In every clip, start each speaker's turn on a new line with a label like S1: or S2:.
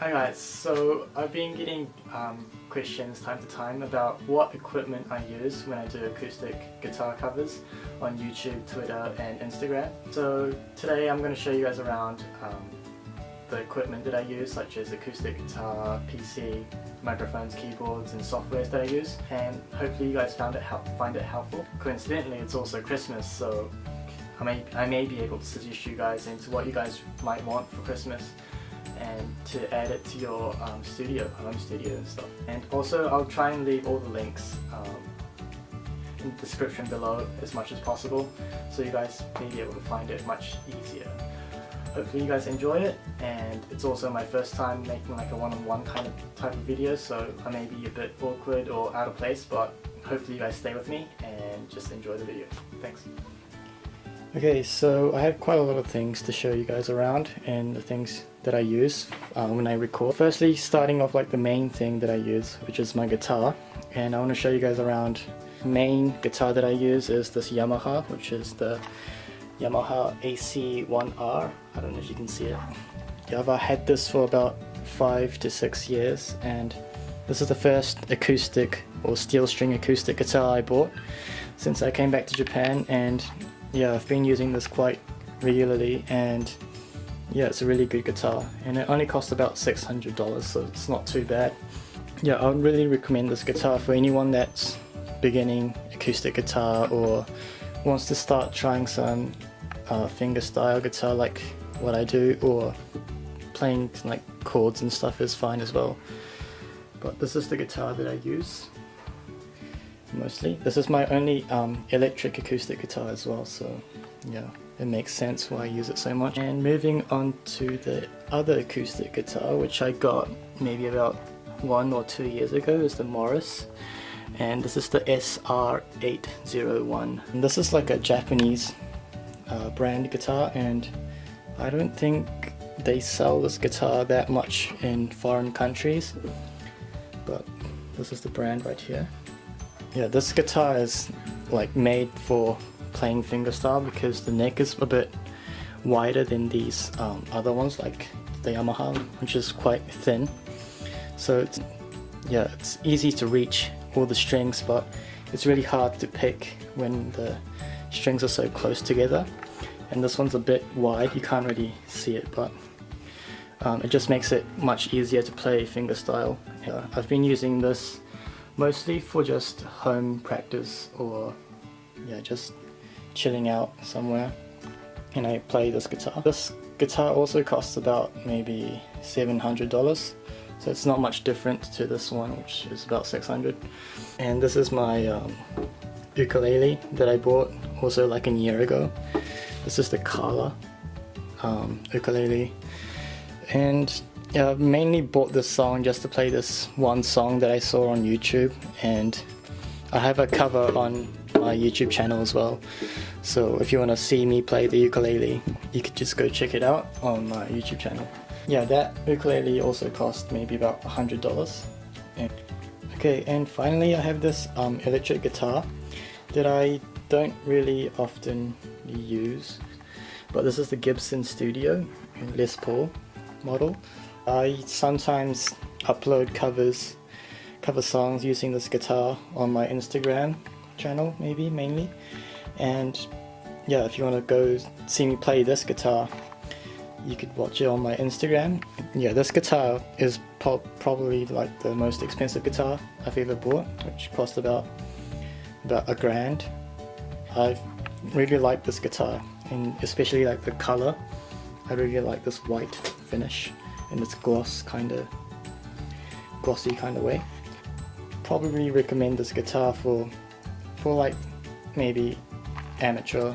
S1: Hi guys, so I've been getting questions time to time about what equipment I use when I do acoustic guitar covers on YouTube, Twitter and Instagram. So today I'm going to show you guys around the equipment that I use, such as acoustic guitar, PC, microphones, keyboards and softwares that I use, and hopefully you guys find it helpful. Coincidentally, it's also Christmas, so I may be able to suggest you guys into what you guys might want for Christmas and to add it to your home studio and stuff. And also I'll try and leave all the links in the description below as much as possible, so you guys may be able to find it much easier. Hopefully you guys enjoy it, and it's also my first time making like a one-on-one type of video, so I may be a bit awkward or out of place, but hopefully you guys stay with me and just enjoy the video. Thanks. Okay, so I have quite a lot of things to show you guys around and the things that I use when I record. Firstly, starting off like the main thing that I use, which is my guitar, and I want to show you guys around. The main guitar that I use is this Yamaha, which is the Yamaha AC1R. I don't know if you can see it. Yeah, I've had this for about 5 to 6 years, and this is the first acoustic or steel string acoustic guitar I bought since I came back to Japan, and yeah, I've been using this quite regularly, and yeah, it's a really good guitar, and it only cost about $600, so it's not too bad. Yeah, I would really recommend this guitar for anyone that's beginning acoustic guitar or wants to start trying some fingerstyle guitar like what I do, or playing like chords and stuff is fine as well. But this is the guitar that I use mostly. This is my only electric acoustic guitar as well, so yeah, it makes sense why I use it so much. And moving on to the other acoustic guitar, which I got maybe about 1 or 2 years ago, is the Morris, and this is the SR801. And this is like a Japanese brand guitar, and I don't think they sell this guitar that much in foreign countries, but this is the brand right here. Yeah, this guitar is like made for playing fingerstyle because the neck is a bit wider than these other ones like the Yamaha, which is quite thin. So it's easy to reach all the strings, but it's really hard to pick when the strings are so close together. And this one's a bit wide, you can't really see it, but it just makes it much easier to play fingerstyle. I've been using this mostly for just home practice, or yeah, just chilling out somewhere, and I play this guitar. This guitar also costs about maybe $700, so it's not much different to this one, which is about $600. And this is my ukulele that I bought also like a year ago. This is the Kala ukulele, and yeah, I've mainly bought this song just to play this one song that I saw on YouTube, and I have a cover on my YouTube channel as well, so if you want to see me play the ukulele, you could just go check it out on my YouTube channel. Yeah, that ukulele also cost maybe about $100. Okay, and finally I have this electric guitar that I don't really often use, but this is the Gibson Studio Les Paul model. I sometimes upload cover songs using this guitar on my Instagram channel, mainly. And yeah, if you want to go see me play this guitar, you could watch it on my Instagram. Yeah, this guitar is probably like the most expensive guitar I've ever bought, which cost about $1,000. I really like this guitar, and especially like the color. I really like this white finish in this glossy kind of way. Probably recommend this guitar for like maybe amateur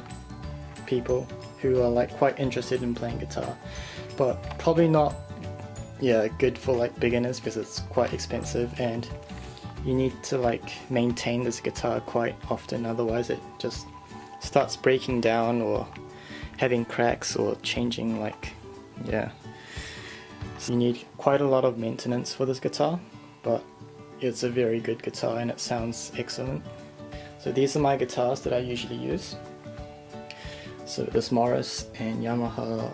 S1: people who are like quite interested in playing guitar, but probably not good for like beginners, because it's quite expensive and you need to like maintain this guitar quite often, otherwise it just starts breaking down or having cracks or changing, so you need quite a lot of maintenance for this guitar, but it's a very good guitar and it sounds excellent. So these are my guitars that I usually use. So this Morris and Yamaha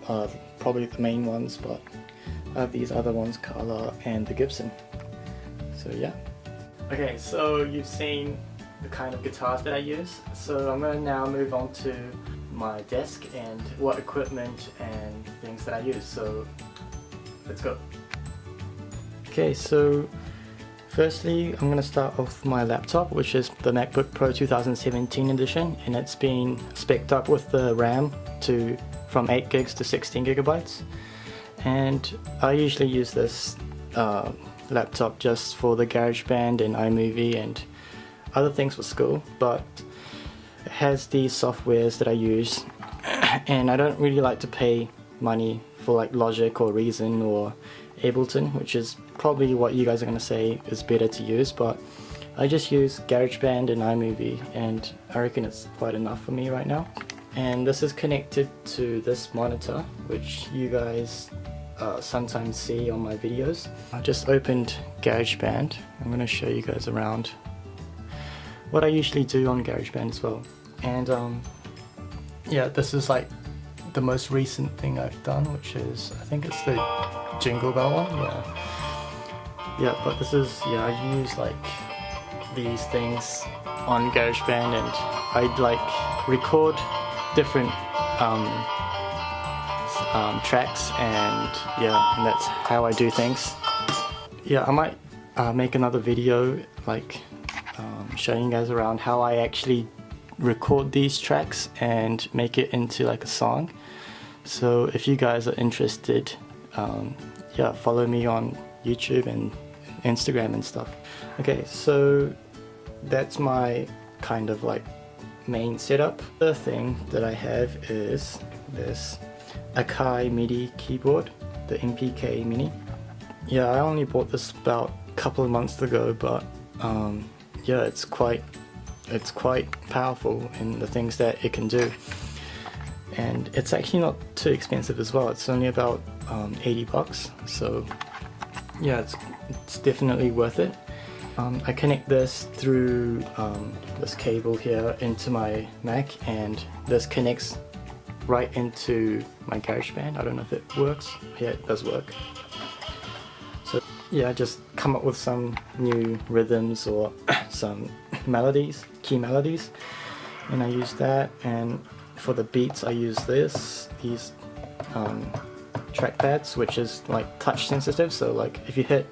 S1: are probably the main ones, but these other ones, Carla and the Gibson. So yeah. Okay, so you've seen the kind of guitars that I use. So I'm going to now move on to my desk and what equipment and things that I use. So let's go. Okay, so firstly I'm going to start off my laptop, which is the MacBook Pro 2017 edition, and it's been spec'd up with the RAM from 8 gigs to 16 gigabytes. And I usually use this laptop just for the GarageBand and iMovie and other things for school, but it has these softwares that I use, and I don't really like to pay money for like Logic or Reason or Ableton, which is probably what you guys are going to say is better to use, but I just use GarageBand and iMovie, and I reckon it's quite enough for me right now. And this is connected to this monitor, which you guys sometimes see on my videos. I just opened GarageBand. I'm going to show you guys around what I usually do on GarageBand as well. And yeah, this is like the most recent thing I've done, which is, I think it's the Jingle Bell one. Yeah, but this is, yeah, I use like these things on GarageBand, and I like record different tracks, and yeah, and that's how I do things. Yeah, I might make another video like showing you guys around how I actually record these tracks and make it into like a song. So if you guys are interested, yeah, follow me on YouTube and Instagram and stuff. Okay, so that's my kind of like main setup. The thing that I have is this Akai MIDI keyboard, the MPK Mini. Yeah, I only bought this about a couple of months ago, but yeah, it's quite powerful in the things that it can do, and it's actually not too expensive as well. It's only about 80 bucks, so yeah, it's definitely worth it. I connect this through this cable here into my Mac, and this connects right into my GarageBand. I don't know if it works. Yeah, it does work. So yeah, I just come up with some new rhythms or some melodies, key melodies, and I use that. And for the beats I use these trackpads, which is like touch sensitive, so like if you hit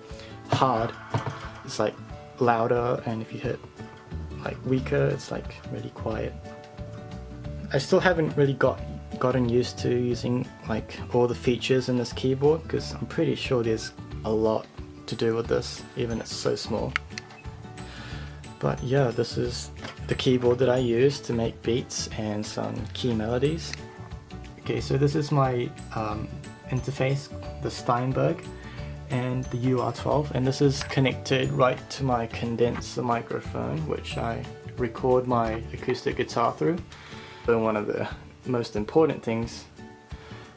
S1: hard it's like louder, and if you hit like weaker it's like really quiet. I still haven't really gotten used to using like all the features in this keyboard, because I'm pretty sure there's a lot to do with this, even it's so small. But yeah, this is the keyboard that I use to make beats and some key melodies. Okay, so this is my interface, the Steinberg and the UR12, and this is connected right to my condenser microphone, which I record my acoustic guitar through. So one of the most important things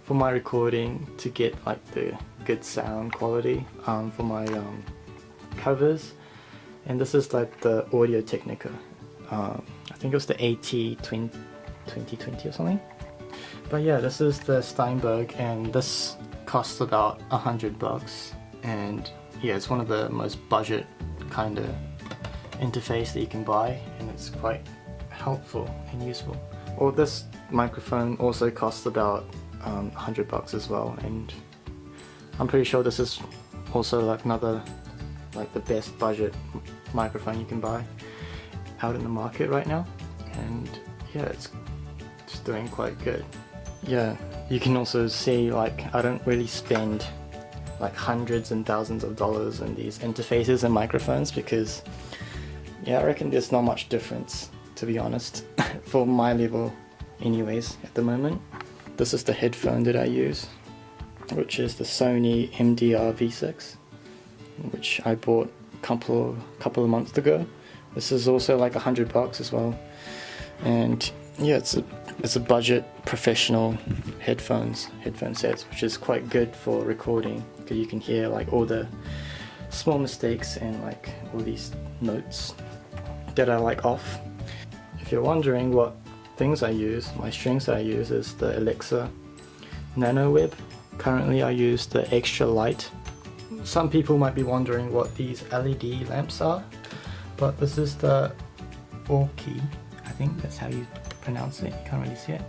S1: for my recording to get like the good sound quality for my covers, and this is like the Audio Technica. I think it was the AT2020 or something. But yeah, this is the Steinberg, and this costs about $100, and yeah, it's one of the most budget kind of interface that you can buy, and it's quite helpful and useful. Well, this microphone also costs about $100 as well, and I'm pretty sure this is also like another, like the best budget microphone you can buy out in the market right now. And yeah, it's doing quite good. Yeah, you can also see like I don't really spend like hundreds and thousands of dollars on these interfaces and microphones, because yeah, I reckon there's not much difference, to be honest, for my level anyways at the moment. This is the headphone that I use, which is the Sony MDR V6, which I bought a couple of months ago. This is also like $100 as well, and yeah, it's a budget professional headphone sets, which is quite good for recording, because you can hear like all the small mistakes and like all these notes that are like off. If you're wondering what things I use, my strings that I use is the Alexa NanoWeb Currently I use the extra light. Some people might be wondering what these LED lamps are, but this is the Orki, I think that's how you pronounce it, you can't really see it.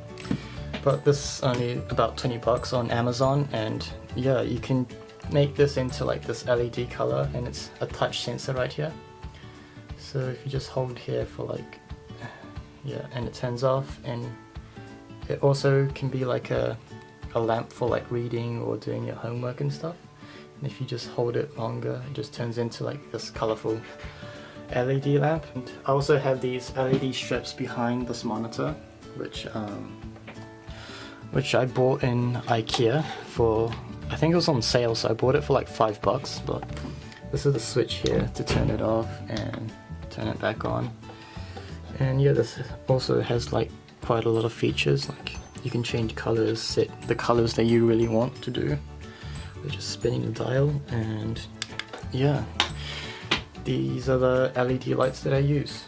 S1: But this is only about 20 bucks on Amazon, and yeah, you can make this into like this LED color, and it's a touch sensor right here. So if you just hold here for like, yeah, and it turns off, and it also can be like a lamp for like reading or doing your homework and stuff. And if you just hold it longer, it just turns into like this colorful LED lamp. And I also have these LED strips behind this monitor, which I bought in IKEA for, I think it was on sale, so I bought it for like $5. But this is the switch here to turn it off and turn it back on. And yeah, this also has like quite a lot of features, like you can change colors, set the colors that you really want to do. We're just spinning the dial, and yeah, these are the LED lights that I use.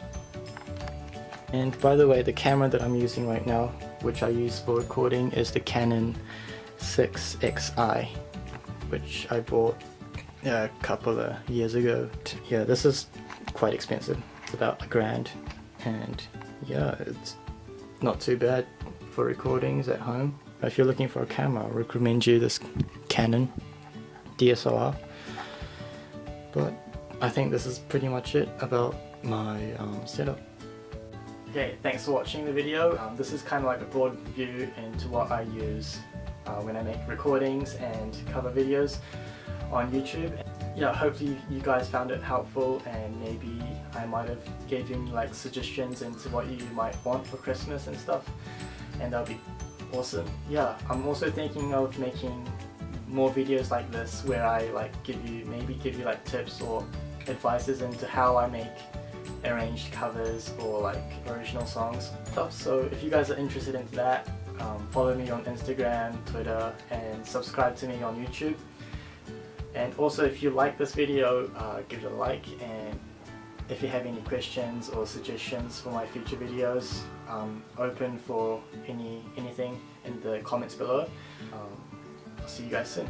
S1: And by the way, the camera that I'm using right now, which I use for recording, is the Canon 6XI, which I bought a couple of years ago. Yeah, this is quite expensive. It's about $1,000, and yeah, it's not too bad for recordings at home. If you're looking for a camera, I recommend you this Canon DSLR. But I think this is pretty much it about my setup. Okay, thanks for watching the video. This is kind of like a broad view into what I use when I make recordings and cover videos on YouTube. Yeah, hopefully you guys found it helpful, and maybe I might have gave you like suggestions into what you might want for Christmas and stuff, and that'll be awesome. Yeah, I'm also thinking of making more videos like this where I like maybe give you like tips or advices into how I make arranged covers or like original songs stuff. So if you guys are interested into that, follow me on Instagram, Twitter, and subscribe to me on YouTube. And also, if you like this video, give it a like, and if you have any questions or suggestions for my future videos, open for anything in the comments below. I'll see you guys soon.